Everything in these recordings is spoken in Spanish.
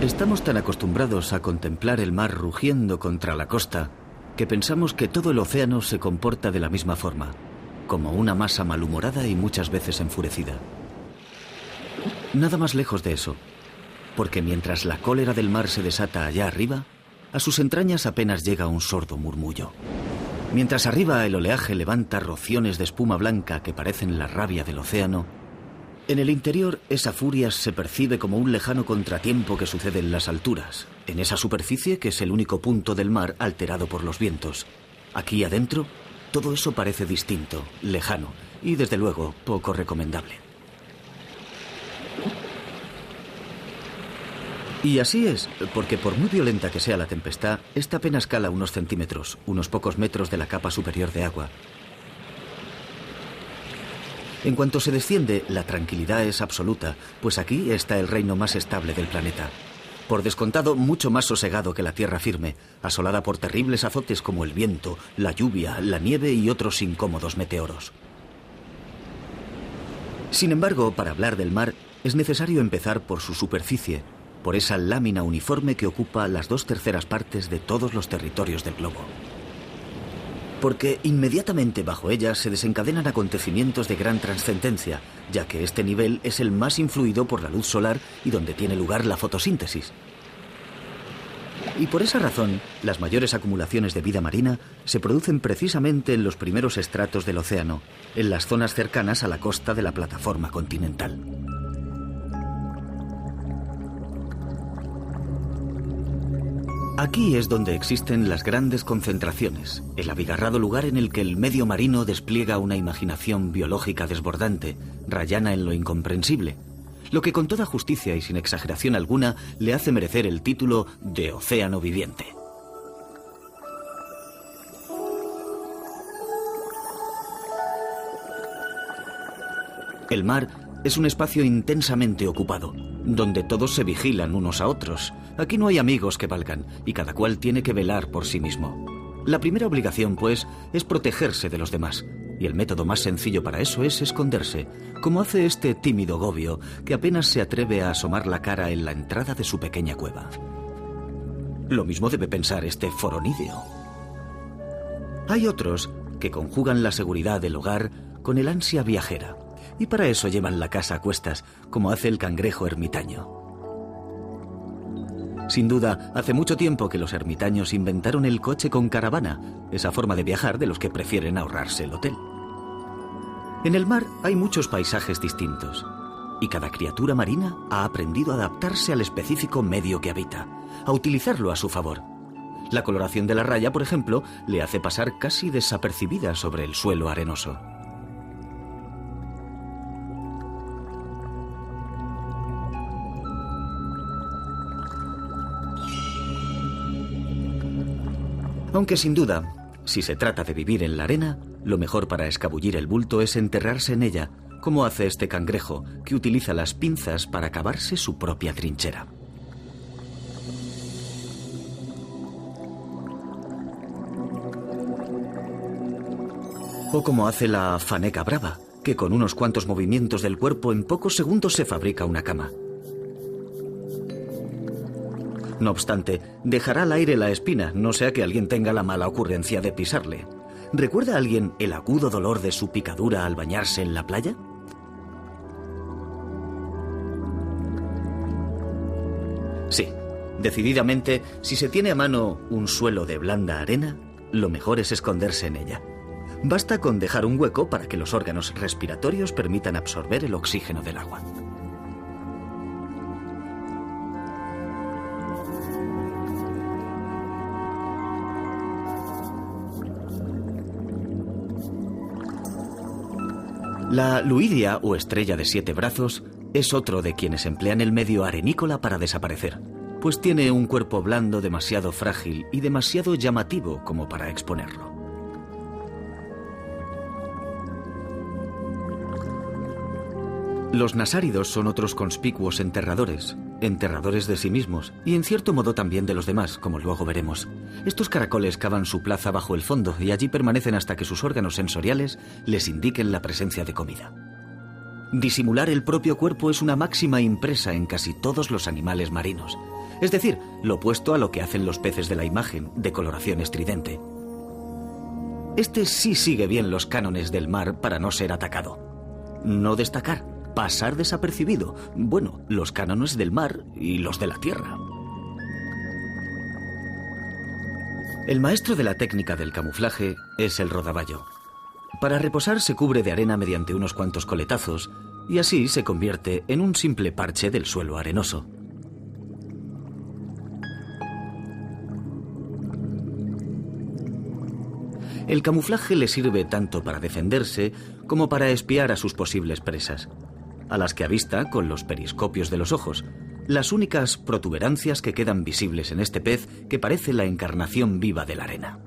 Estamos tan acostumbrados a contemplar el mar rugiendo contra la costa que pensamos que todo el océano se comporta de la misma forma, como una masa malhumorada y muchas veces enfurecida. Nada más lejos de eso, porque mientras la cólera del mar se desata allá arriba, a sus entrañas apenas llega un sordo murmullo. Mientras arriba el oleaje levanta rociones de espuma blanca que parecen la rabia del océano, en el interior esa furia se percibe como un lejano contratiempo que sucede en las alturas, en esa superficie que es el único punto del mar alterado por los vientos. Aquí adentro, todo eso parece distinto, lejano y desde luego poco recomendable. Y así es, porque por muy violenta que sea la tempestad, esta apenas cala unos centímetros, unos pocos metros de la capa superior de agua. En cuanto se desciende, la tranquilidad es absoluta, pues aquí está el reino más estable del planeta. Por descontado, mucho más sosegado que la tierra firme, asolada por terribles azotes como el viento, la lluvia, la nieve y otros incómodos meteoros. Sin embargo, para hablar del mar, es necesario empezar por su superficie, por esa lámina uniforme que ocupa las 2/3 partes de todos los territorios del globo. Porque inmediatamente bajo ella se desencadenan acontecimientos de gran trascendencia, ya que este nivel es el más influido por la luz solar y donde tiene lugar la fotosíntesis. Y por esa razón, las mayores acumulaciones de vida marina se producen precisamente en los primeros estratos del océano, en las zonas cercanas a la costa de la plataforma continental. Aquí es donde existen las grandes concentraciones, el abigarrado lugar en el que el medio marino despliega una imaginación biológica desbordante, rayana en lo incomprensible, lo que con toda justicia y sin exageración alguna le hace merecer el título de océano viviente. El mar es un espacio intensamente ocupado, donde todos se vigilan unos a otros. Aquí no hay amigos que valgan, y cada cual tiene que velar por sí mismo. La primera obligación, pues, es protegerse de los demás, y el método más sencillo para eso es esconderse, como hace este tímido gobio que apenas se atreve a asomar la cara en la entrada de su pequeña cueva. Lo mismo debe pensar este foronídeo. Hay otros que conjugan la seguridad del hogar con el ansia viajera, y para eso llevan la casa a cuestas, como hace el cangrejo ermitaño. Sin duda, hace mucho tiempo que los ermitaños inventaron el coche con caravana, esa forma de viajar de los que prefieren ahorrarse el hotel. En el mar hay muchos paisajes distintos, y cada criatura marina ha aprendido a adaptarse al específico medio que habita, a utilizarlo a su favor. La coloración de la raya, por ejemplo, le hace pasar casi desapercibida sobre el suelo arenoso. Aunque sin duda, si se trata de vivir en la arena, lo mejor para escabullir el bulto es enterrarse en ella, como hace este cangrejo, que utiliza las pinzas para cavarse su propia trinchera. O como hace la faneca brava, que con unos cuantos movimientos del cuerpo en pocos segundos se fabrica una cama. No obstante, dejará al aire la espina, no sea que alguien tenga la mala ocurrencia de pisarle. ¿Recuerda alguien el agudo dolor de su picadura al bañarse en la playa? Sí, decididamente, si se tiene a mano un suelo de blanda arena, lo mejor es esconderse en ella. Basta con dejar un hueco para que los órganos respiratorios permitan absorber el oxígeno del agua. La luidia, o estrella de 7 brazos, es otro de quienes emplean el medio arenícola para desaparecer, pues tiene un cuerpo blando demasiado frágil y demasiado llamativo como para exponerlo. Los nasáridos son otros conspicuos enterradores de sí mismos y en cierto modo también de los demás, como luego veremos. Estos caracoles cavan su plaza bajo el fondo y allí permanecen hasta que sus órganos sensoriales les indiquen la presencia de comida. Disimular el propio cuerpo es una máxima impresa en casi todos los animales marinos. Es decir, lo opuesto a lo que hacen los peces de la imagen, de coloración estridente. Este sí sigue bien los cánones del mar para no ser atacado. No destacar, pasar desapercibido. Bueno, los cánones del mar y los de la tierra. El maestro de la técnica del camuflaje es el rodaballo. Para reposar se cubre de arena mediante unos cuantos coletazos y así se convierte en un simple parche del suelo arenoso. El camuflaje le sirve tanto para defenderse como para espiar a sus posibles presas, a las que avista con los periscopios de los ojos, las únicas protuberancias que quedan visibles en este pez que parece la encarnación viva de la arena.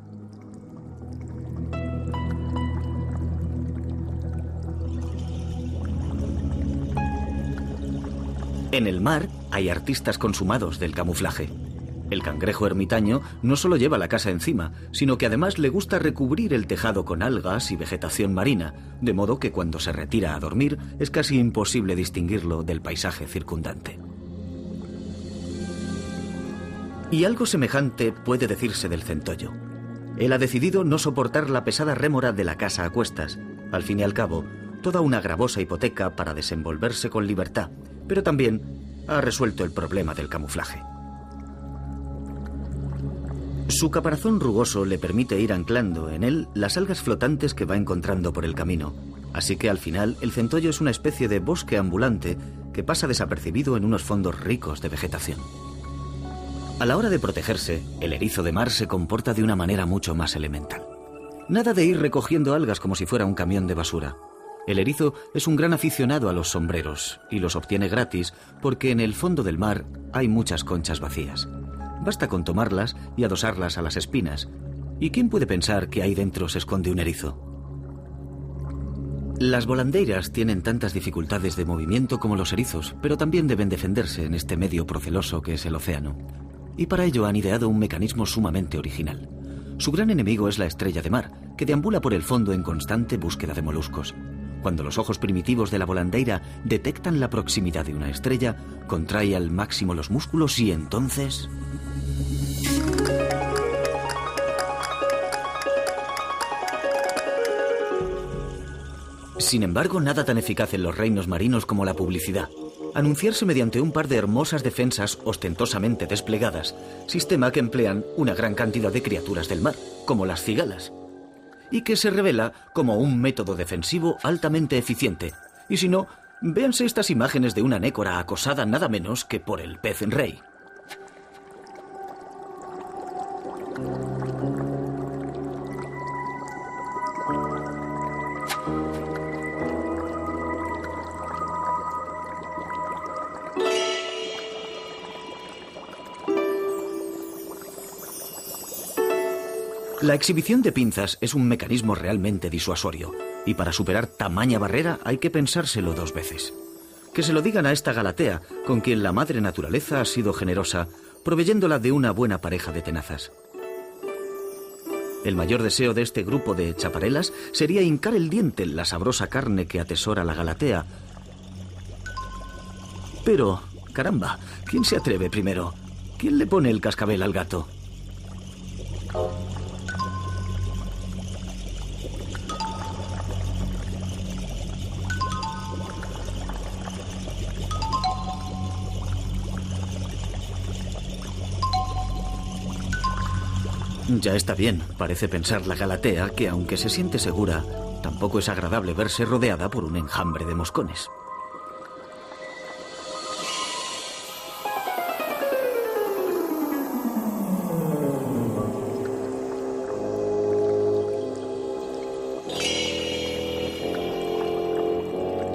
En el mar hay artistas consumados del camuflaje. El cangrejo ermitaño no solo lleva la casa encima, sino que además le gusta recubrir el tejado con algas y vegetación marina, de modo que cuando se retira a dormir es casi imposible distinguirlo del paisaje circundante. Y algo semejante puede decirse del centollo. Él ha decidido no soportar la pesada rémora de la casa a cuestas, al fin y al cabo, toda una gravosa hipoteca para desenvolverse con libertad, pero también ha resuelto el problema del camuflaje. Su caparazón rugoso le permite ir anclando en él las algas flotantes que va encontrando por el camino, así que al final el centollo es una especie de bosque ambulante que pasa desapercibido en unos fondos ricos de vegetación. A la hora de protegerse, el erizo de mar se comporta de una manera mucho más elemental. Nada de ir recogiendo algas como si fuera un camión de basura. El erizo es un gran aficionado a los sombreros y los obtiene gratis porque en el fondo del mar hay muchas conchas vacías. Basta con tomarlas y adosarlas a las espinas. ¿Y quién puede pensar que ahí dentro se esconde un erizo? Las volandeiras tienen tantas dificultades de movimiento como los erizos, pero también deben defenderse en este medio proceloso que es el océano. Y para ello han ideado un mecanismo sumamente original. Su gran enemigo es la estrella de mar, que deambula por el fondo en constante búsqueda de moluscos. Cuando los ojos primitivos de la volandeira detectan la proximidad de una estrella, contrae al máximo los músculos y entonces... Sin embargo, nada tan eficaz en los reinos marinos como la publicidad. Anunciarse mediante un par de hermosas defensas ostentosamente desplegadas, sistema que emplean una gran cantidad de criaturas del mar, como las cigalas, y que se revela como un método defensivo altamente eficiente. Y si no, véanse estas imágenes de una nécora acosada nada menos que por el pez rey. La exhibición de pinzas es un mecanismo realmente disuasorio, y para superar tamaña barrera hay que pensárselo dos veces. Que se lo digan a esta Galatea, con quien la madre naturaleza ha sido generosa, proveyéndola de una buena pareja de tenazas. El mayor deseo de este grupo de chaparelas sería hincar el diente en la sabrosa carne que atesora la Galatea. Pero, caramba, ¿quién se atreve primero? ¿Quién le pone el cascabel al gato? Ya está bien, parece pensar la Galatea que, aunque se siente segura, tampoco es agradable verse rodeada por un enjambre de moscones.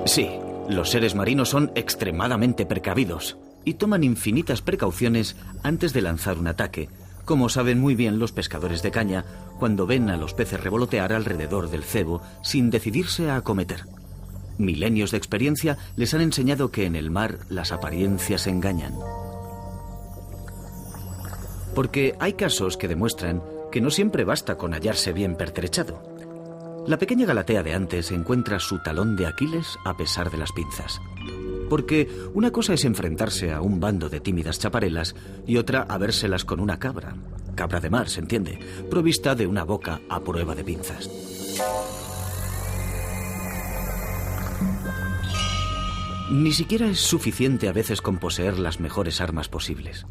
Sí, los seres marinos son extremadamente precavidos y toman infinitas precauciones antes de lanzar un ataque, como saben muy bien los pescadores de caña cuando ven a los peces revolotear alrededor del cebo sin decidirse a acometer. Milenios de experiencia les han enseñado que en el mar las apariencias engañan. Porque hay casos que demuestran que no siempre basta con hallarse bien pertrechado. La pequeña Galatea de antes encuentra su talón de Aquiles a pesar de las pinzas. Porque una cosa es enfrentarse a un bando de tímidas chaparelas y otra a vérselas con una cabra de mar, se entiende, provista de una boca a prueba de pinzas. Ni siquiera es suficiente a veces con poseer las mejores armas posibles.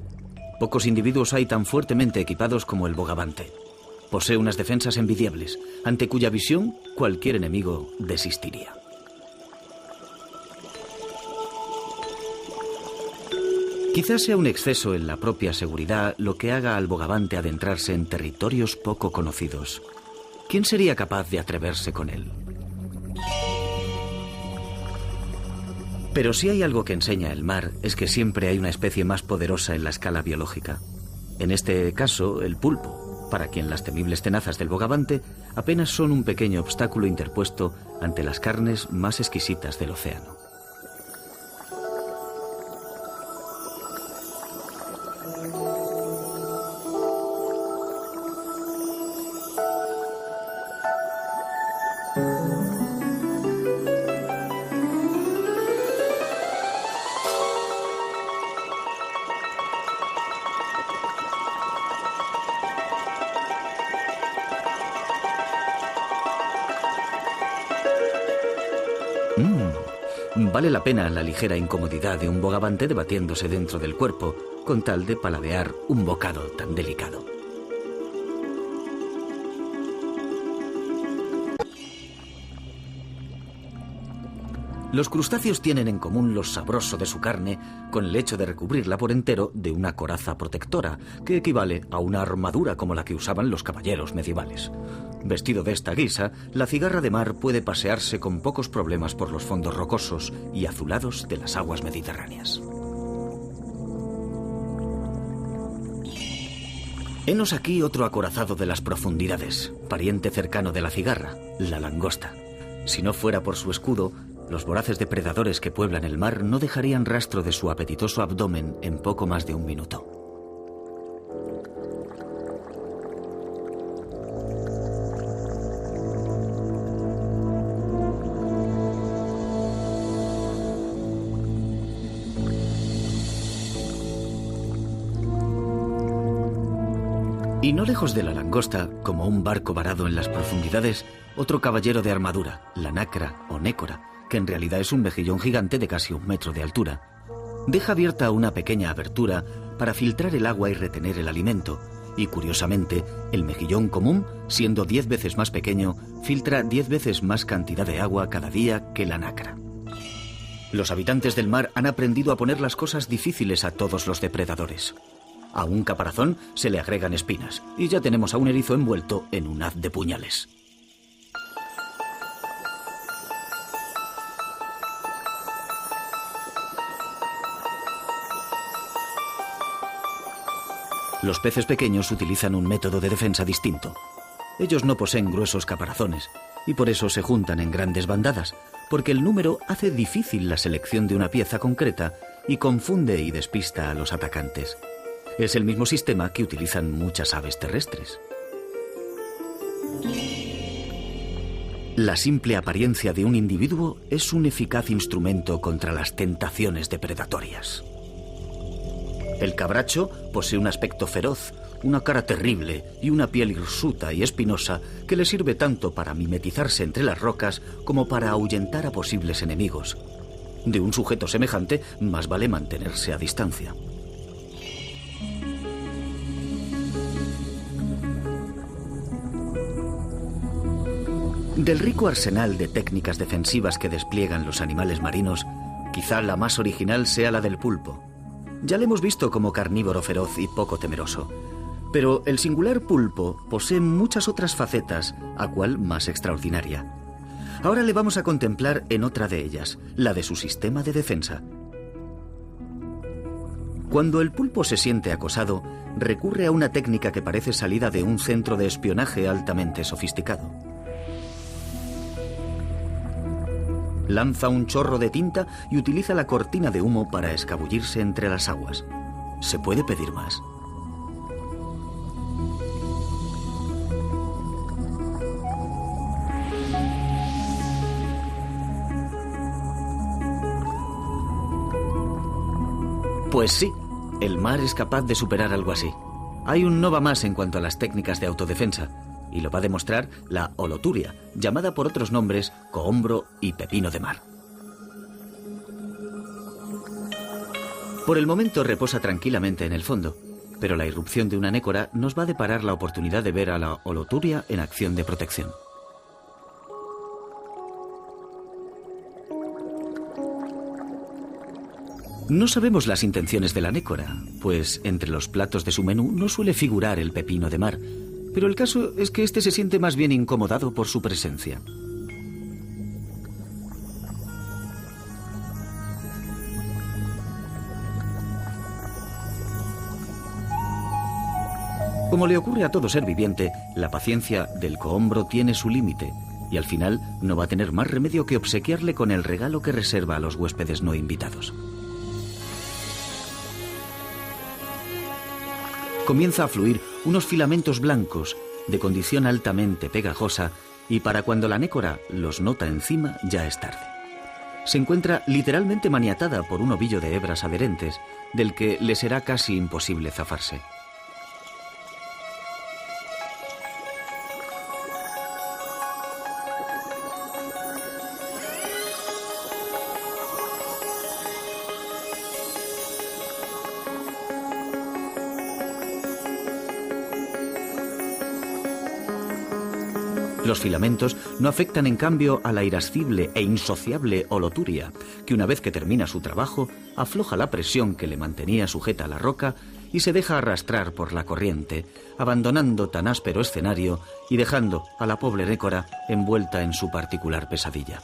Pocos individuos hay tan fuertemente equipados como el bogavante. Posee unas defensas envidiables, ante cuya visión cualquier enemigo desistiría. Quizás sea un exceso en la propia seguridad lo que haga al bogavante adentrarse en territorios poco conocidos. ¿Quién sería capaz de atreverse con él? Pero si hay algo que enseña el mar, es que siempre hay una especie más poderosa en la escala biológica. En este caso, el pulpo, para quien las temibles tenazas del bogavante apenas son un pequeño obstáculo interpuesto ante las carnes más exquisitas del océano. Vale la pena la ligera incomodidad de un bogavante debatiéndose dentro del cuerpo, con tal de paladear un bocado tan delicado. Los crustáceos tienen en común lo sabroso de su carne con el hecho de recubrirla por entero de una coraza protectora, que equivale a una armadura como la que usaban los caballeros medievales. Vestido de esta guisa, la cigarra de mar puede pasearse con pocos problemas por los fondos rocosos y azulados de las aguas mediterráneas. Henos aquí otro acorazado de las profundidades, pariente cercano de la cigarra, la langosta. Si no fuera por su escudo, los voraces depredadores que pueblan el mar no dejarían rastro de su apetitoso abdomen en poco más de un minuto. Y no lejos de la langosta, como un barco varado en las profundidades, otro caballero de armadura, la nacra o nécora, que en realidad es un mejillón gigante de casi 1 metro de altura. Deja abierta una pequeña abertura para filtrar el agua y retener el alimento, y curiosamente, el mejillón común, siendo 10 veces más pequeño, filtra 10 veces más cantidad de agua cada día que la nacra. Los habitantes del mar han aprendido a poner las cosas difíciles a todos los depredadores. A un caparazón se le agregan espinas, y ya tenemos a un erizo envuelto en un haz de puñales. Los peces pequeños utilizan un método de defensa distinto. Ellos no poseen gruesos caparazones, y por eso se juntan en grandes bandadas, porque el número hace difícil la selección de una pieza concreta y confunde y despista a los atacantes. Es el mismo sistema que utilizan muchas aves terrestres. La simple apariencia de un individuo es un eficaz instrumento contra las tentaciones depredatorias. El cabracho posee un aspecto feroz, una cara terrible y una piel hirsuta y espinosa que le sirve tanto para mimetizarse entre las rocas como para ahuyentar a posibles enemigos. De un sujeto semejante, más vale mantenerse a distancia. Del rico arsenal de técnicas defensivas que despliegan los animales marinos, quizá la más original sea la del pulpo. Ya le hemos visto como carnívoro feroz y poco temeroso, pero el singular pulpo posee muchas otras facetas, a cual más extraordinaria. Ahora le vamos a contemplar en otra de ellas, la de su sistema de defensa. Cuando el pulpo se siente acosado, recurre a una técnica que parece salida de un centro de espionaje altamente sofisticado. Lanza un chorro de tinta y utiliza la cortina de humo para escabullirse entre las aguas. ¿Se puede pedir más? Pues sí, el mar es capaz de superar algo así. Hay un no va más en cuanto a las técnicas de autodefensa, y lo va a demostrar la holoturia, llamada por otros nombres cohombro y pepino de mar. Por el momento reposa tranquilamente en el fondo, pero la irrupción de una nécora nos va a deparar la oportunidad de ver a la holoturia en acción de protección. No sabemos las intenciones de la nécora, pues entre los platos de su menú no suele figurar el pepino de mar, pero el caso es que este se siente más bien incomodado por su presencia. Como le ocurre a todo ser viviente, la paciencia del cohombro tiene su límite, y al final no va a tener más remedio que obsequiarle con el regalo que reserva a los huéspedes no invitados. Comienza a fluir unos filamentos blancos, de condición altamente pegajosa, y para cuando la nécora los nota encima ya es tarde. Se encuentra literalmente maniatada por un ovillo de hebras adherentes, del que le será casi imposible zafarse. Los filamentos no afectan en cambio a la irascible e insociable holoturia, que una vez que termina su trabajo, afloja la presión que le mantenía sujeta a la roca y se deja arrastrar por la corriente, abandonando tan áspero escenario y dejando a la pobre nécora envuelta en su particular pesadilla.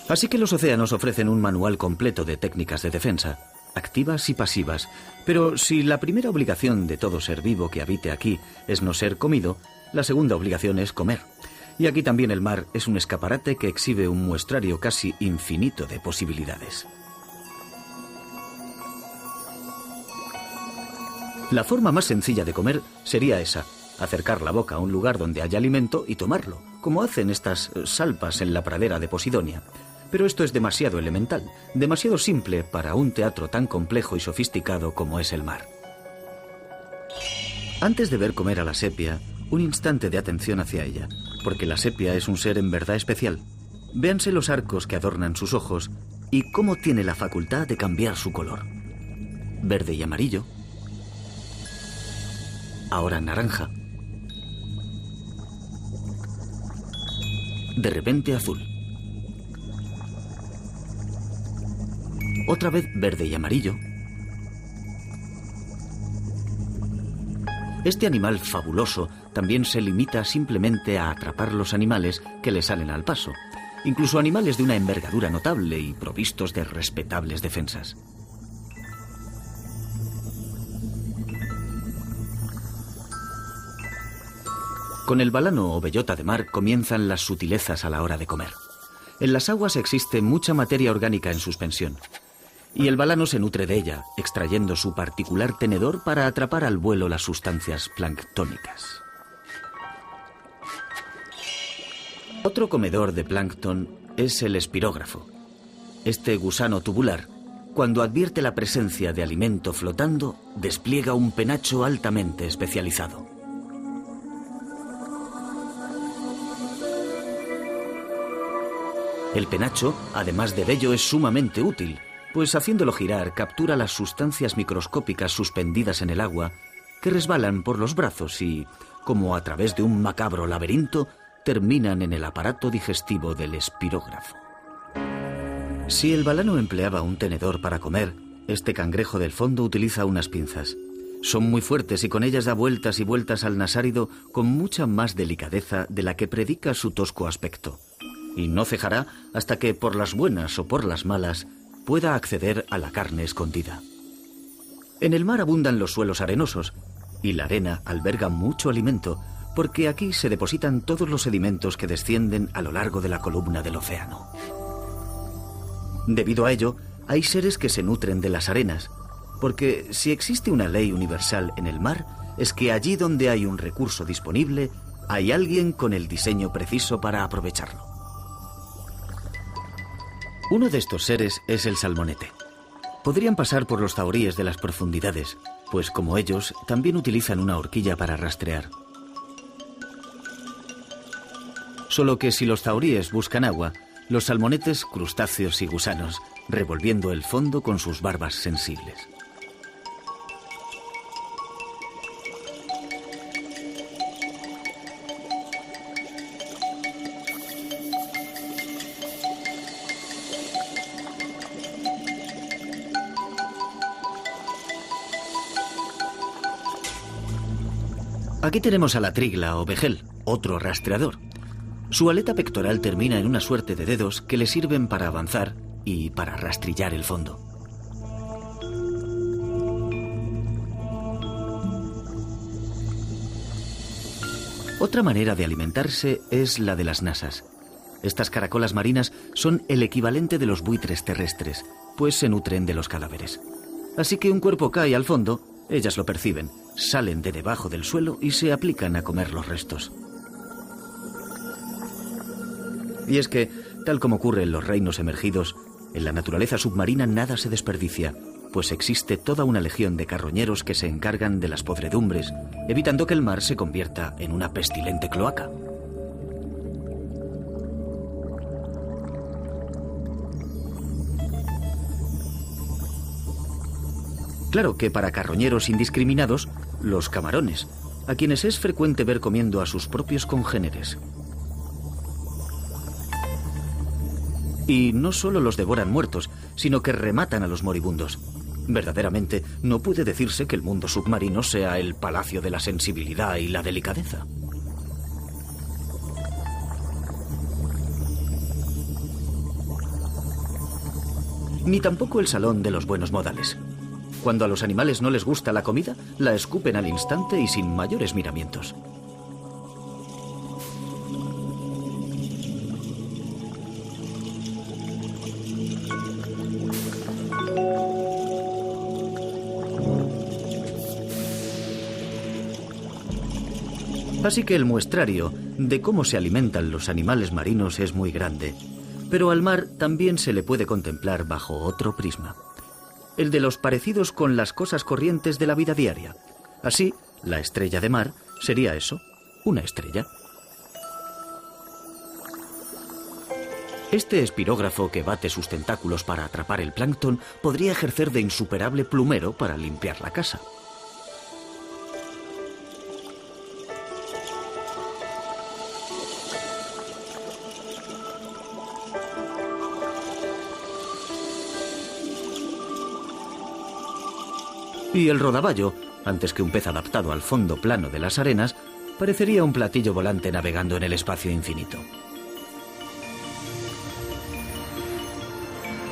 Así que los océanos ofrecen un manual completo de técnicas de defensa, activas y pasivas, pero si la primera obligación de todo ser vivo que habite aquí es no ser comido, la segunda obligación es comer. Y aquí también el mar es un escaparate que exhibe un muestrario casi infinito de posibilidades. La forma más sencilla de comer sería esa: acercar la boca a un lugar donde haya alimento y tomarlo, como hacen estas salpas en la pradera de Posidonia. Pero esto es demasiado elemental, demasiado simple para un teatro tan complejo y sofisticado como es el mar. Antes de ver comer a la sepia, un instante de atención hacia ella, porque la sepia es un ser en verdad especial. Véanse los arcos que adornan sus ojos y cómo tiene la facultad de cambiar su color. Verde y amarillo, ahora naranja, de repente azul. Otra vez verde y amarillo. Este animal fabuloso también se limita simplemente a atrapar los animales que le salen al paso, incluso animales de una envergadura notable y provistos de respetables defensas. Con el balano o bellota de mar comienzan las sutilezas a la hora de comer. En las aguas existe mucha materia orgánica en suspensión, y el balano se nutre de ella, extrayendo su particular tenedor para atrapar al vuelo las sustancias planctónicas. Otro comedor de plancton es el espirógrafo. Este gusano tubular, cuando advierte la presencia de alimento flotando, despliega un penacho altamente especializado. El penacho, además de bello, es sumamente útil, pues haciéndolo girar captura las sustancias microscópicas suspendidas en el agua que resbalan por los brazos y, como a través de un macabro laberinto, terminan en el aparato digestivo del espirógrafo. Si el balano empleaba un tenedor para comer, este cangrejo del fondo utiliza unas pinzas. Son muy fuertes y con ellas da vueltas y vueltas al nasárido con mucha más delicadeza de la que predica su tosco aspecto. Y no cejará hasta que, por las buenas o por las malas, pueda acceder a la carne escondida. En el mar abundan los suelos arenosos, y la arena alberga mucho alimento, porque aquí se depositan todos los sedimentos que descienden a lo largo de la columna del océano. Debido a ello, hay seres que se nutren de las arenas, porque si existe una ley universal en el mar, es que allí donde hay un recurso disponible, hay alguien con el diseño preciso para aprovecharlo. Uno de estos seres es el salmonete. Podrían pasar por los zahoríes de las profundidades, pues como ellos, también utilizan una horquilla para rastrear. Solo que si los zahoríes buscan agua, los salmonetes, crustáceos y gusanos, revolviendo el fondo con sus barbas sensibles. Aquí tenemos a la trigla o vejel, otro rastreador. Su aleta pectoral termina en una suerte de dedos que le sirven para avanzar y para rastrillar el fondo. Otra manera de alimentarse es la de las nasas. Estas caracolas marinas son el equivalente de los buitres terrestres, pues se nutren de los cadáveres. Así que un cuerpo cae al fondo, ellas lo perciben, salen de debajo del suelo y se aplican a comer los restos. Y es que, tal como ocurre en los reinos emergidos, en la naturaleza submarina nada se desperdicia, pues existe toda una legión de carroñeros que se encargan de las podredumbres, evitando que el mar se convierta en una pestilente cloaca. Claro que para carroñeros indiscriminados, los camarones, a quienes es frecuente ver comiendo a sus propios congéneres. Y no solo los devoran muertos, sino que rematan a los moribundos. Verdaderamente, no puede decirse que el mundo submarino sea el palacio de la sensibilidad y la delicadeza. Ni tampoco el salón de los buenos modales. Cuando a los animales no les gusta la comida, la escupen al instante y sin mayores miramientos. Así que el muestrario de cómo se alimentan los animales marinos es muy grande, pero al mar también se le puede contemplar bajo otro prisma. El de los parecidos con las cosas corrientes de la vida diaria. Así, la estrella de mar sería eso, una estrella. Este espirógrafo que bate sus tentáculos para atrapar el plancton podría ejercer de insuperable plumero para limpiar la casa. Y el rodaballo, antes que un pez adaptado al fondo plano de las arenas, parecería un platillo volante navegando en el espacio infinito.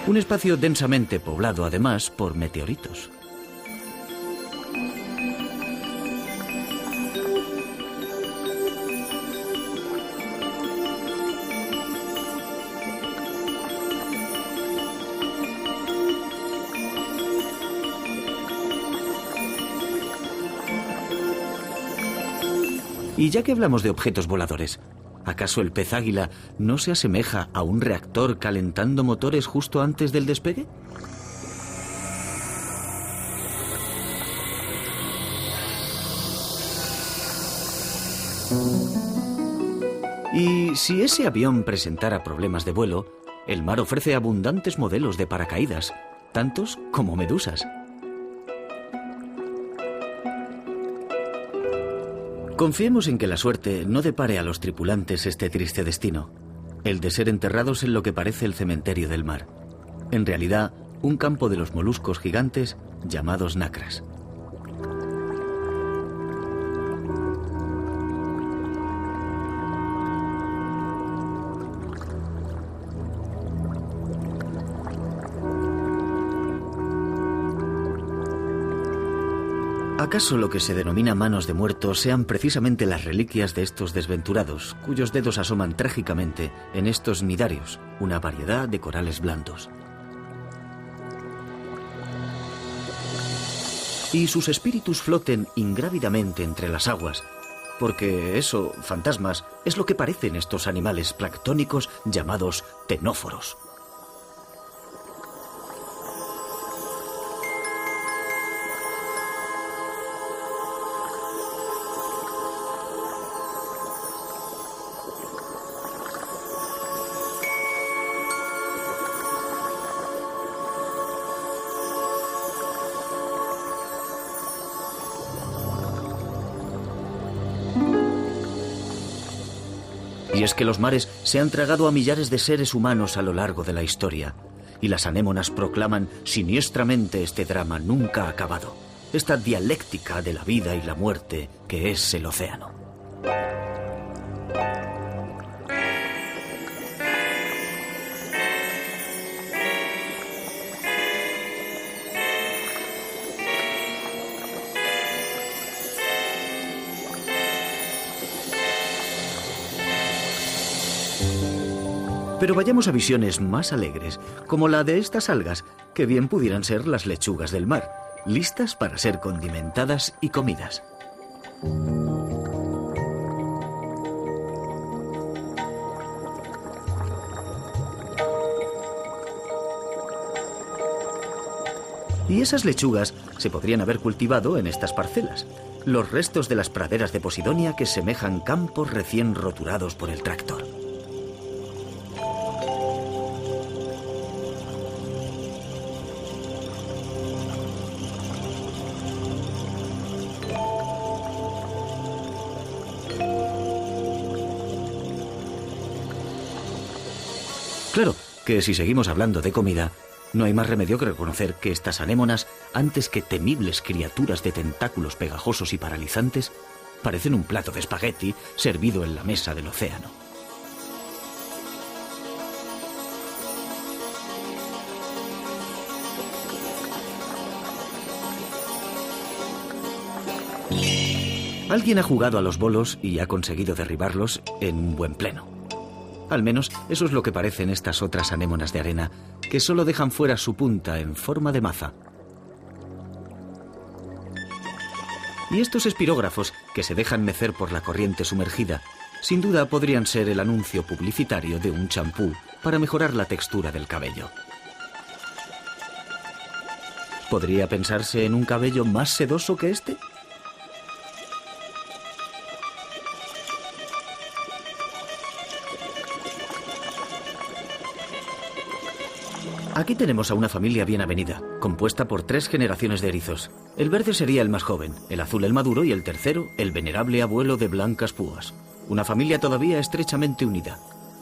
Un espacio densamente poblado, además, por meteoritos. Y ya que hablamos de objetos voladores, ¿acaso el pez águila no se asemeja a un reactor calentando motores justo antes del despegue? Y si ese avión presentara problemas de vuelo, el mar ofrece abundantes modelos de paracaídas, tantos como medusas. Confiemos en que la suerte no depare a los tripulantes este triste destino, el de ser enterrados en lo que parece el cementerio del mar. En realidad, un campo de los moluscos gigantes llamados nacras. ¿Acaso lo que se denomina manos de muertos sean precisamente las reliquias de estos desventurados, cuyos dedos asoman trágicamente en estos nidarios, una variedad de corales blandos? y sus espíritus floten ingrávidamente entre las aguas, porque eso, fantasmas, es lo que parecen estos animales planctónicos llamados ctenóforos. Y es que los mares se han tragado a millares de seres humanos a lo largo de la historia, y las anémonas proclaman siniestramente este drama nunca acabado, esta dialéctica de la vida y la muerte que es el océano. Pero vayamos a visiones más alegres, como la de estas algas, que bien pudieran ser las lechugas del mar, listas para ser condimentadas y comidas. Y esas lechugas se podrían haber cultivado en estas parcelas, los restos de las praderas de Posidonia que semejan campos recién roturados por el tractor. Claro que si seguimos hablando de comida, no hay más remedio que reconocer que estas anémonas, antes que temibles criaturas de tentáculos pegajosos y paralizantes, parecen un plato de espagueti servido en la mesa del océano. Alguien ha jugado a los bolos y ha conseguido derribarlos en un buen pleno. Al menos eso es lo que parecen estas otras anémonas de arena, que solo dejan fuera su punta en forma de maza. Y estos espirógrafos, que se dejan mecer por la corriente sumergida, sin duda podrían ser el anuncio publicitario de un champú para mejorar la textura del cabello. ¿Podría pensarse en un cabello más sedoso que este? Aquí tenemos a una familia bien avenida, compuesta por 3 generaciones de erizos. El verde sería el más joven, el azul el maduro y el tercero el venerable abuelo de blancas púas. Una familia todavía estrechamente unida.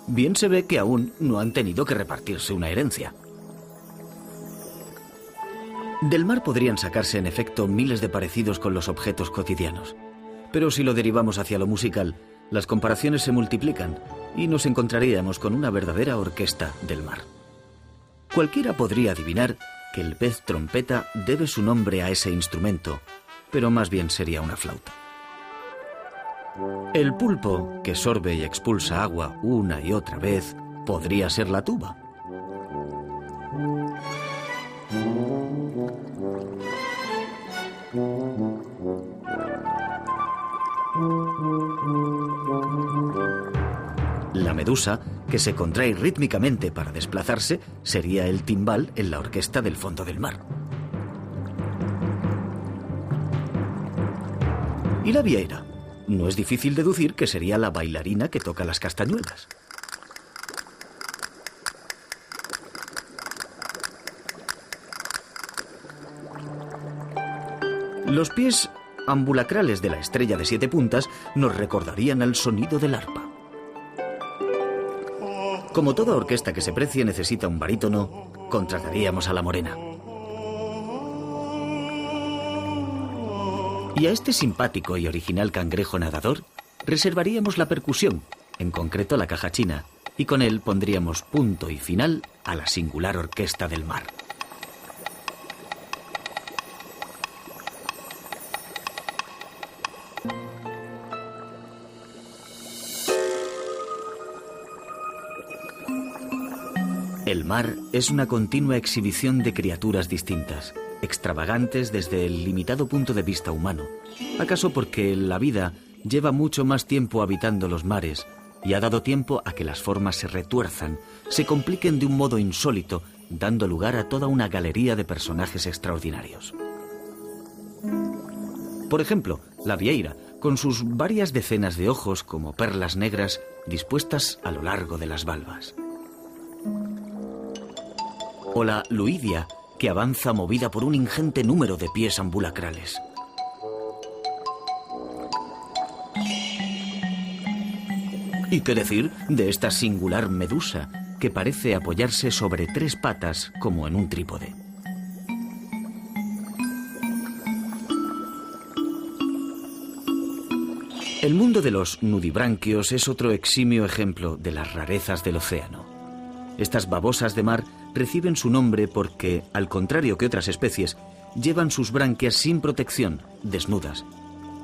Bien se ve que aún no han tenido que repartirse una herencia. Del mar podrían sacarse en efecto miles de parecidos con los objetos cotidianos. Pero si lo derivamos hacia lo musical, las comparaciones se multiplican y nos encontraríamos con una verdadera orquesta del mar. Cualquiera podría adivinar que el pez trompeta debe su nombre a ese instrumento, pero más bien sería una flauta. El pulpo, que sorbe y expulsa agua una y otra vez, podría ser la tuba. La medusa, que se contrae rítmicamente para desplazarse, sería el timbal en la orquesta del fondo del mar. Y la vieira. No es difícil deducir que sería la bailarina que toca las castañuelas. Los pies ambulacrales de la estrella de 7 puntas nos recordarían al sonido del arpa. Como toda orquesta que se precie necesita un barítono, contrataríamos a la morena. Y a este simpático y original cangrejo nadador reservaríamos la percusión, en concreto la caja china, y con él pondríamos punto y final a la singular orquesta del mar. El mar es una continua exhibición de criaturas distintas, extravagantes desde el limitado punto de vista humano. ¿Acaso porque la vida lleva mucho más tiempo habitando los mares y ha dado tiempo a que las formas se retuerzan, se compliquen de un modo insólito, dando lugar a toda una galería de personajes extraordinarios? Por ejemplo, la vieira, con sus varias decenas de ojos como perlas negras dispuestas a lo largo de las valvas. O la luidia, que avanza movida por un ingente número de pies ambulacrales. ¿Y qué decir de esta singular medusa, que parece apoyarse sobre 3 patas como en un trípode? El mundo de los nudibranquios es otro eximio ejemplo de las rarezas del océano. Estas babosas de mar reciben su nombre porque, al contrario que otras especies, llevan sus branquias sin protección, desnudas.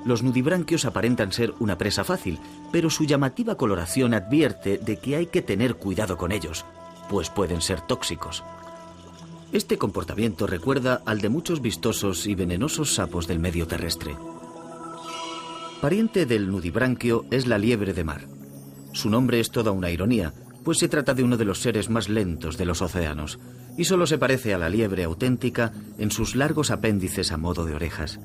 Los nudibranquios aparentan ser una presa fácil, pero su llamativa coloración advierte de que hay que tener cuidado con ellos, pues pueden ser tóxicos. Este comportamiento recuerda al de muchos vistosos y venenosos sapos del medio terrestre. Pariente del nudibranquio es la liebre de mar. Su nombre es toda una ironía, pues se trata de uno de los seres más lentos de los océanos, y solo se parece a la liebre auténtica en sus largos apéndices a modo de orejas.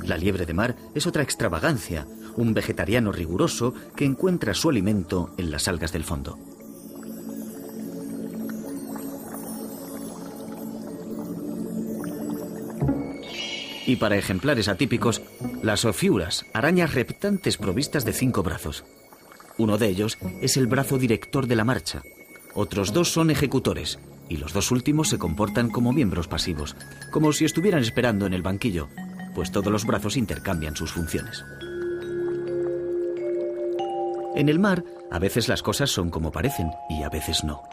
La liebre de mar es otra extravagancia, un vegetariano riguroso que encuentra su alimento en las algas del fondo. Y para ejemplares atípicos, las ofiuras, arañas reptantes provistas de 5 brazos. Uno de ellos es el brazo director de la marcha. Otros 2 son ejecutores, y los 2 últimos se comportan como miembros pasivos, como si estuvieran esperando en el banquillo, pues todos los brazos intercambian sus funciones. En el mar, a veces las cosas son como parecen y a veces no.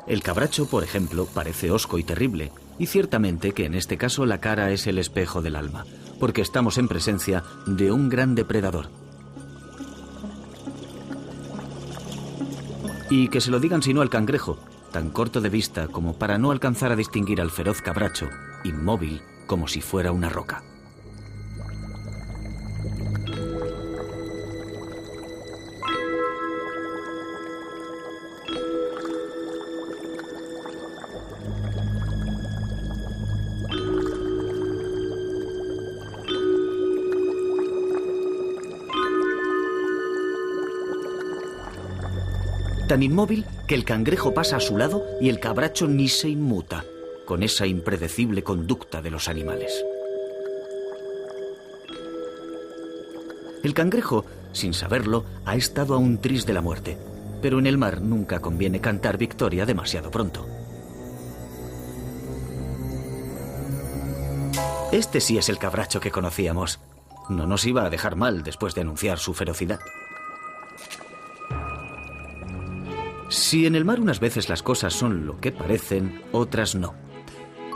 El cabracho, por ejemplo, parece hosco y terrible, y ciertamente que en este caso la cara es el espejo del alma, porque estamos en presencia de un gran depredador. Y que se lo digan sino al cangrejo, tan corto de vista como para no alcanzar a distinguir al feroz cabracho, inmóvil como si fuera una roca. Tan inmóvil que el cangrejo pasa a su lado y el cabracho ni se inmuta, con esa impredecible conducta de los animales. El cangrejo, sin saberlo, ha estado a un tris de la muerte, pero en el mar nunca conviene cantar victoria demasiado pronto. Este sí es el cabracho que conocíamos. No nos iba a dejar mal después de anunciar su ferocidad. Si en el mar unas veces las cosas son lo que parecen, otras no.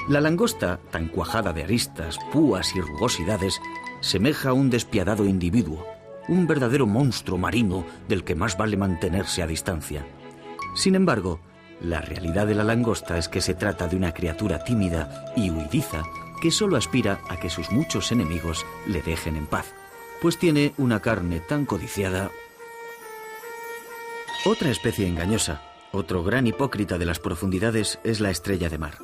La langosta, tan cuajada de aristas, púas y rugosidades, semeja a un despiadado individuo, un verdadero monstruo marino del que más vale mantenerse a distancia. Sin embargo, la realidad de la langosta es que se trata de una criatura tímida y huidiza que solo aspira a que sus muchos enemigos le dejen en paz, pues tiene una carne tan codiciada. Otra especie engañosa, otro gran hipócrita de las profundidades es la estrella de mar.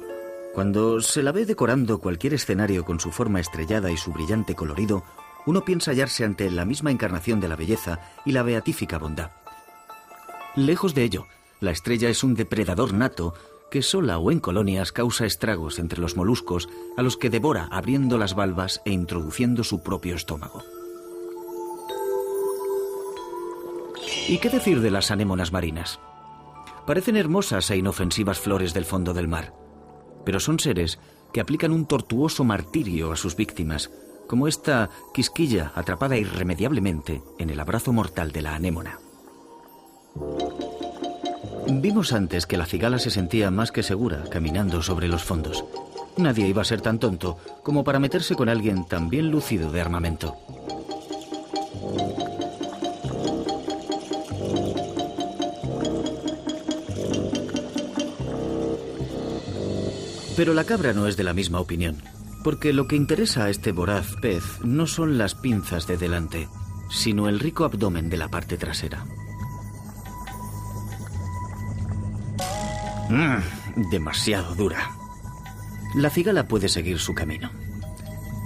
Cuando se la ve decorando cualquier escenario con su forma estrellada y su brillante colorido, uno piensa hallarse ante la misma encarnación de la belleza y la beatífica bondad. Lejos de ello, la estrella es un depredador nato que sola o en colonias causa estragos entre los moluscos a los que devora abriendo las valvas e introduciendo su propio estómago. ¿Y qué decir de las anémonas marinas? Parecen hermosas e inofensivas flores del fondo del mar, pero son seres que aplican un tortuoso martirio a sus víctimas, como esta quisquilla atrapada irremediablemente en el abrazo mortal de la anémona. Vimos antes que la cigala se sentía más que segura caminando sobre los fondos. Nadie iba a ser tan tonto como para meterse con alguien tan bien lúcido de armamento. Pero la cabra no es de la misma opinión, porque lo que interesa a este voraz pez no son las pinzas de delante, sino el rico abdomen de la parte trasera. Demasiado dura. La cigala puede seguir su camino.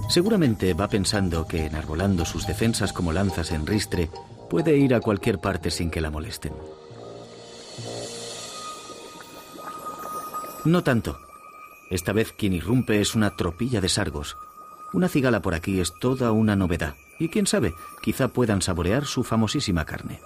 Seguramente va pensando que, enarbolando sus defensas como lanzas en ristre, puede ir a cualquier parte sin que la molesten. No tanto. Esta vez quien irrumpe es una tropilla de sargos. Una cigala por aquí es toda una novedad. Y quién sabe, quizá puedan saborear su famosísima carne.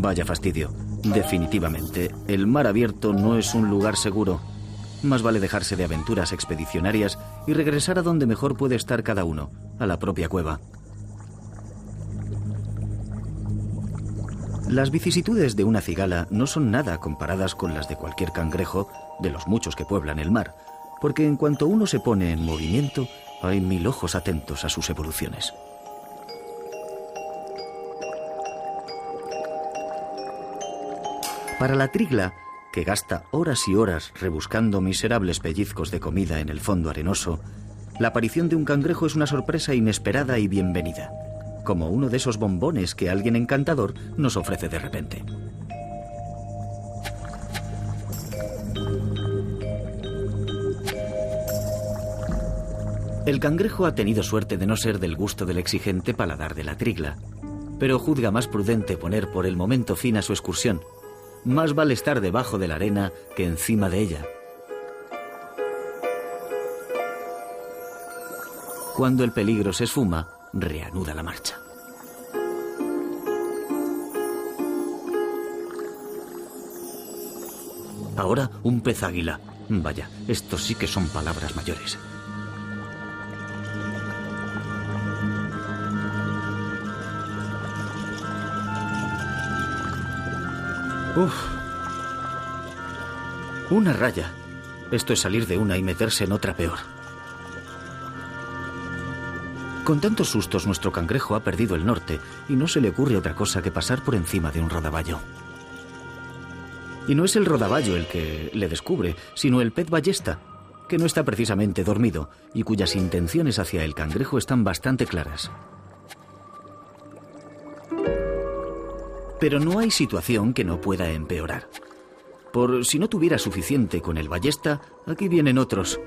Vaya fastidio. Definitivamente, el mar abierto no es un lugar seguro. Más vale dejarse de aventuras expedicionarias y regresar a donde mejor puede estar cada uno, a la propia cueva. Las vicisitudes de una cigala no son nada comparadas con las de cualquier cangrejo, de los muchos que pueblan el mar, porque en cuanto uno se pone en movimiento, hay 1000 ojos atentos a sus evoluciones. Para la trigla, que gasta horas y horas rebuscando miserables pellizcos de comida en el fondo arenoso, la aparición de un cangrejo es una sorpresa inesperada y bienvenida, como uno de esos bombones que alguien encantador nos ofrece de repente. El cangrejo ha tenido suerte de no ser del gusto del exigente paladar de la trigla, pero juzga más prudente poner por el momento fin a su excursión. Más vale estar debajo de la arena que encima de ella. Cuando el peligro se esfuma, reanuda la marcha. Ahora un pez águila. Vaya, estos sí que son palabras mayores. Uf. Una raya. Esto es salir de una y meterse en otra peor. Con tantos sustos nuestro cangrejo ha perdido el norte y no se le ocurre otra cosa que pasar por encima de un rodaballo. Y no es el rodaballo el que le descubre, sino el pez ballesta, que no está precisamente dormido y cuyas intenciones hacia el cangrejo están bastante claras. Pero no hay situación que no pueda empeorar. Por si no tuviera suficiente con el ballesta, aquí vienen otros.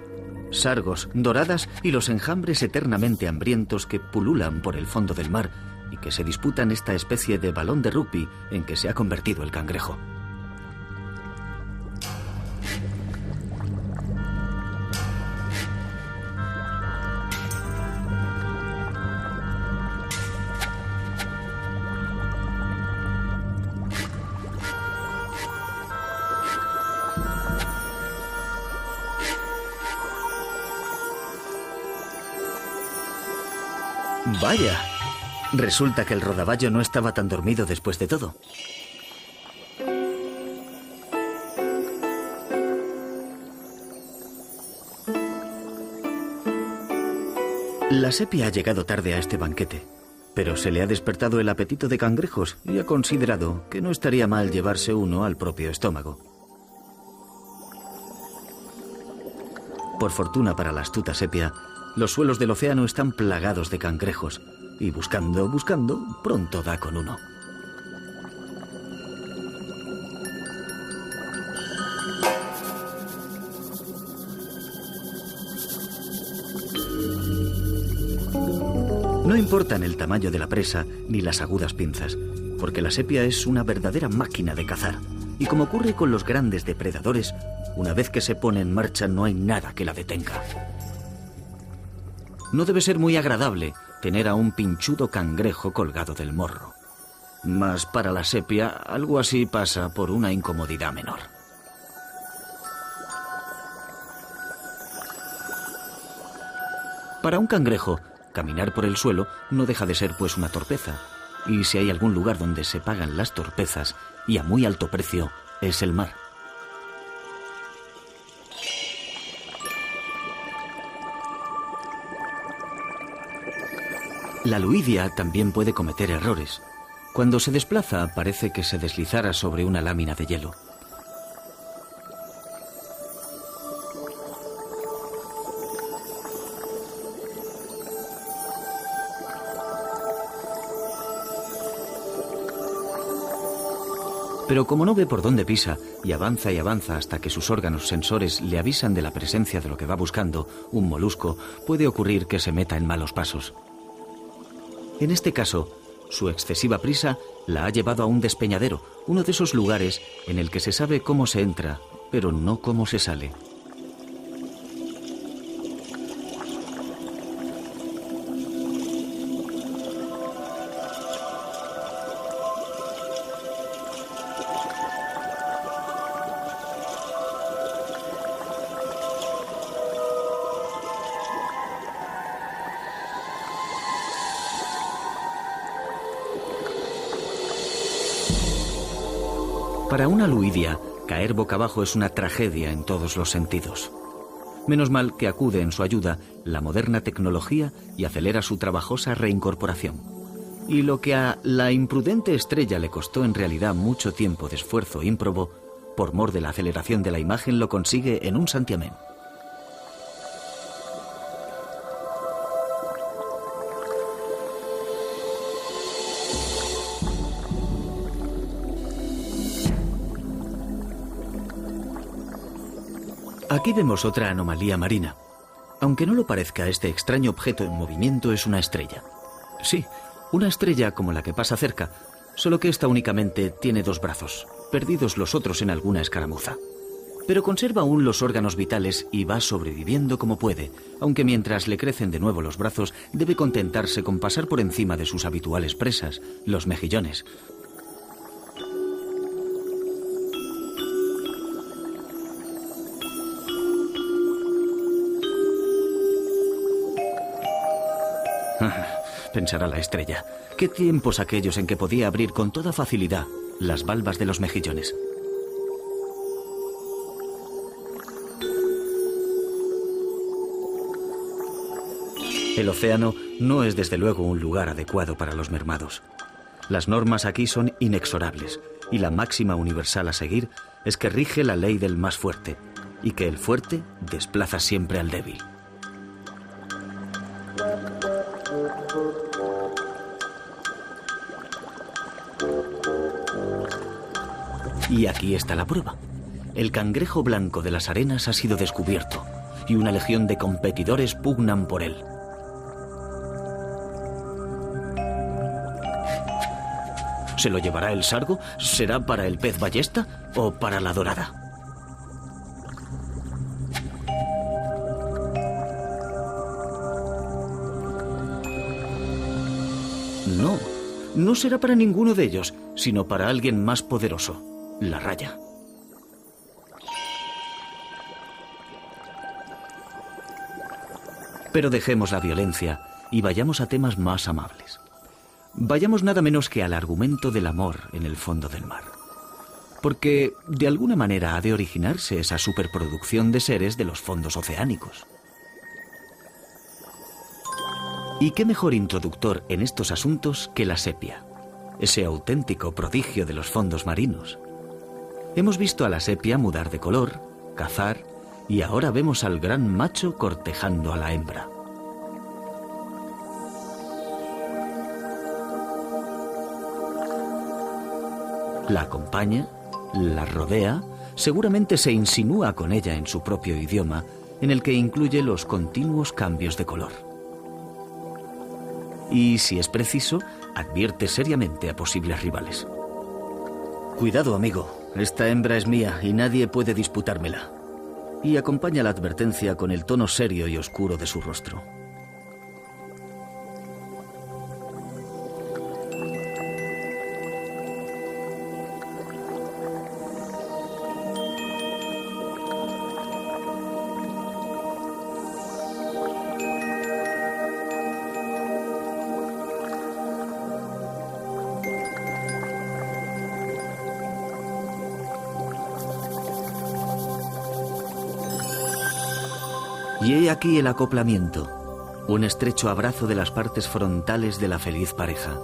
Sargos, doradas y los enjambres eternamente hambrientos que pululan por el fondo del mar y que se disputan esta especie de balón de rugby en que se ha convertido el cangrejo. Vaya, resulta que el rodaballo no estaba tan dormido después de todo. La sepia ha llegado tarde a este banquete, pero se le ha despertado el apetito de cangrejos y ha considerado que no estaría mal llevarse uno al propio estómago. Por fortuna para la astuta sepia, los suelos del océano están plagados de cangrejos y buscando, pronto da con uno. No importan el tamaño de la presa ni las agudas pinzas, porque la sepia es una verdadera máquina de cazar. Y como ocurre con los grandes depredadores, una vez que se pone en marcha no hay nada que la detenga. No debe ser muy agradable tener a un pinchudo cangrejo colgado del morro. Mas para la sepia, algo así pasa por una incomodidad menor. Para un cangrejo, caminar por el suelo no deja de ser pues una torpeza. Y si hay algún lugar donde se pagan las torpezas, y a muy alto precio, es el mar. La luidia también puede cometer errores. Cuando se desplaza, parece que se deslizara sobre una lámina de hielo. Pero como no ve por dónde pisa y avanza hasta que sus órganos sensores le avisan de la presencia de lo que va buscando, un molusco, puede ocurrir que se meta en malos pasos. En este caso, su excesiva prisa la ha llevado a un despeñadero, uno de esos lugares en el que se sabe cómo se entra, pero no cómo se sale. Para una luidia, caer boca abajo es una tragedia en todos los sentidos. Menos mal que acude en su ayuda la moderna tecnología y acelera su trabajosa reincorporación. Y lo que a la imprudente estrella le costó en realidad mucho tiempo de esfuerzo ímprobo, por mor de la aceleración de la imagen lo consigue en un santiamén. Aquí vemos otra anomalía marina. Aunque no lo parezca, este extraño objeto en movimiento es una estrella. Sí, una estrella como la que pasa cerca, solo que esta únicamente tiene 2 brazos, perdidos los otros en alguna escaramuza. Pero conserva aún los órganos vitales y va sobreviviendo como puede, aunque mientras le crecen de nuevo los brazos, debe contentarse con pasar por encima de sus habituales presas, los mejillones. Pensará la estrella. ¿Qué tiempos aquellos en que podía abrir con toda facilidad las valvas de los mejillones? El océano no es desde luego un lugar adecuado para los mermados. Las normas aquí son inexorables y la máxima universal a seguir es que rige la ley del más fuerte y que el fuerte desplaza siempre al débil. Y aquí está la prueba. El cangrejo blanco de las arenas ha sido descubierto y una legión de competidores pugnan por él. ¿Se lo llevará el sargo? ¿Será para el pez ballesta o para la dorada? No, no será para ninguno de ellos, sino para alguien más poderoso, la raya. Pero dejemos la violencia y vayamos a temas más amables. Vayamos nada menos que al argumento del amor en el fondo del mar. Porque de alguna manera ha de originarse esa superproducción de seres de los fondos oceánicos. ¿Y qué mejor introductor en estos asuntos que la sepia? Ese auténtico prodigio de los fondos marinos. Hemos visto a la sepia mudar de color, cazar, y ahora vemos al gran macho cortejando a la hembra. La acompaña, la rodea, seguramente se insinúa con ella en su propio idioma, en el que incluye los continuos cambios de color. Y, si es preciso, advierte seriamente a posibles rivales. Cuidado, amigo, esta hembra es mía y nadie puede disputármela. Y acompaña la advertencia con el tono serio y oscuro de su rostro. Y he aquí el acoplamiento. Un estrecho abrazo de las partes frontales de la feliz pareja.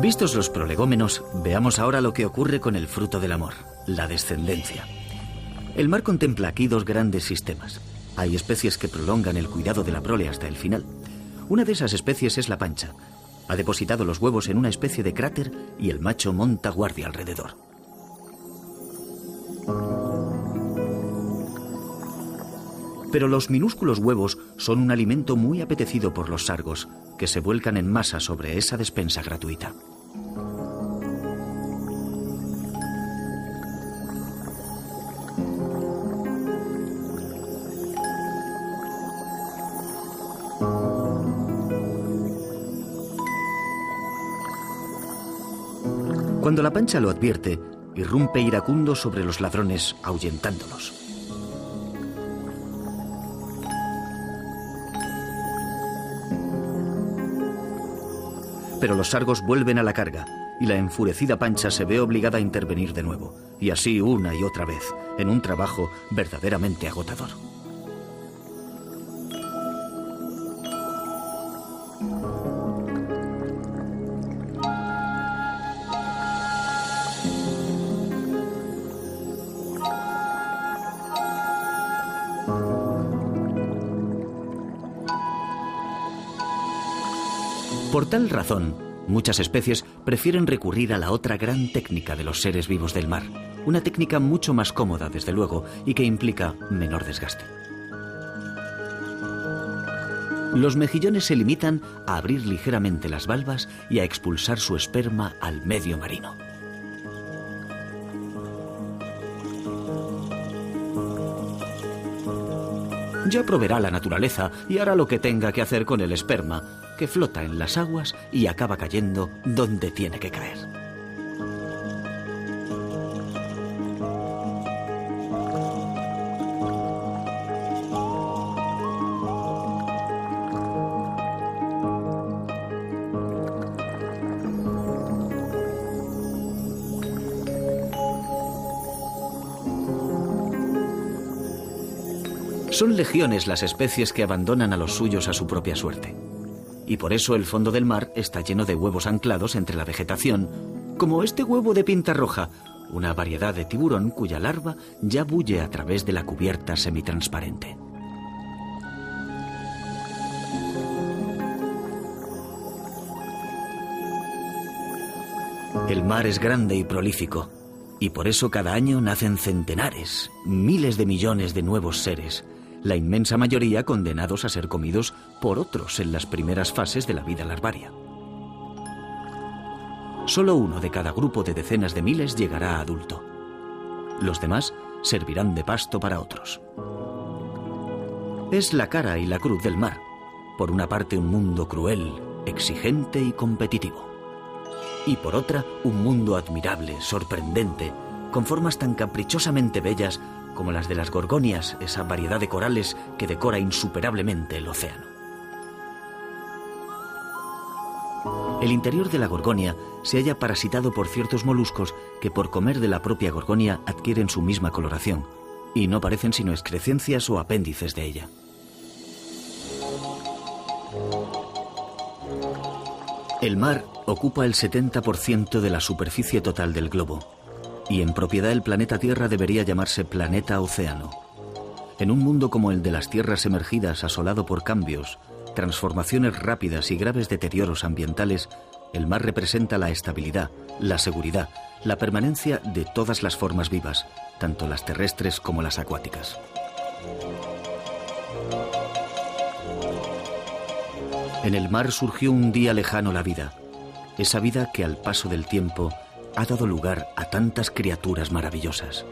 Vistos los prolegómenos, veamos ahora lo que ocurre con el fruto del amor, la descendencia. El mar contempla aquí dos grandes sistemas. Hay especies que prolongan el cuidado de la prole hasta el final. Una de esas especies es la pancha. Ha depositado los huevos en una especie de cráter y el macho monta guardia alrededor. Pero los minúsculos huevos son un alimento muy apetecido por los sargos, que se vuelcan en masa sobre esa despensa gratuita. Cuando la pancha lo advierte, irrumpe iracundo sobre los ladrones, ahuyentándolos. Pero los sargos vuelven a la carga y la enfurecida pancha se ve obligada a intervenir de nuevo, y así una y otra vez, en un trabajo verdaderamente agotador. Por tal razón, muchas especies prefieren recurrir a la otra gran técnica de los seres vivos del mar, una técnica mucho más cómoda, desde luego, y que implica menor desgaste. Los mejillones se limitan a abrir ligeramente las valvas y a expulsar su esperma al medio marino. Ya proveerá la naturaleza y hará lo que tenga que hacer con el esperma, que flota en las aguas y acaba cayendo donde tiene que caer. Son legiones las especies que abandonan a los suyos a su propia suerte. Y por eso el fondo del mar está lleno de huevos anclados entre la vegetación, como este huevo de pinta roja, una variedad de tiburón cuya larva ya bulle a través de la cubierta semitransparente. El mar es grande y prolífico, y por eso cada año nacen centenares, miles de millones de nuevos seres, la inmensa mayoría condenados a ser comidos por otros en las primeras fases de la vida larvaria. Solo uno de cada grupo de decenas de miles llegará a adulto. Los demás servirán de pasto para otros. Es la cara y la cruz del mar. Por una parte, un mundo cruel, exigente y competitivo. Y por otra, un mundo admirable, sorprendente, con formas tan caprichosamente bellas como las de las gorgonias, esa variedad de corales que decora insuperablemente el océano. El interior de la gorgonia se halla parasitado por ciertos moluscos que por comer de la propia gorgonia adquieren su misma coloración, y no parecen sino excrescencias o apéndices de ella. El mar ocupa el 70% de la superficie total del globo, y en propiedad el planeta Tierra debería llamarse planeta océano. En un mundo como el de las tierras emergidas, asolado por cambios, transformaciones rápidas y graves deterioros ambientales, el mar representa la estabilidad, la seguridad, la permanencia de todas las formas vivas, tanto las terrestres como las acuáticas. En el mar surgió un día lejano la vida, esa vida que al paso del tiempo ha dado lugar a tantas criaturas maravillosas.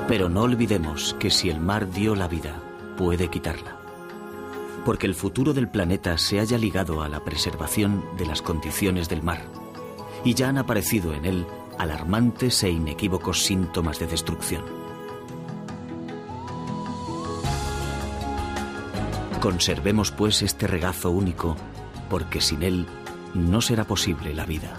Pero no olvidemos que si el mar dio la vida, puede quitarla, porque el futuro del planeta se halla ligado a la preservación de las condiciones del mar, y ya han aparecido en él alarmantes e inequívocos síntomas de destrucción. Conservemos, pues, este regazo único, porque sin él no será posible la vida.